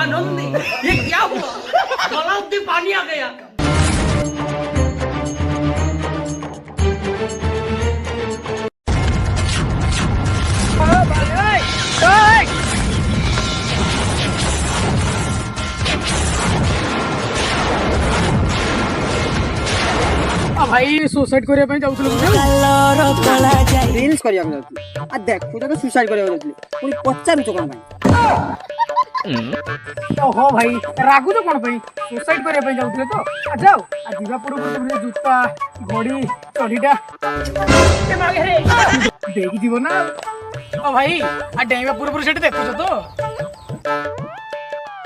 आनंद नहीं, ये क्या हुआ? तालाब में पानी आ गया। भाई सुसाइड करने पे जाउथलु रील्स करिया जाउथलु आ देखु तो सुसाइड करिया जाउथलु पुनी पचारु तो कोन भाई ओहो भाई रागु तो कोन भाई सुसाइड करने पे जाउथले तो आ जाओ आ जीवा पुरु तुमरे जूता घड़ी चढ़ीटा के मागे रे देखि जीवो ना ओ भाई आ डेइबा पुरु पुरु सेठ देखु तो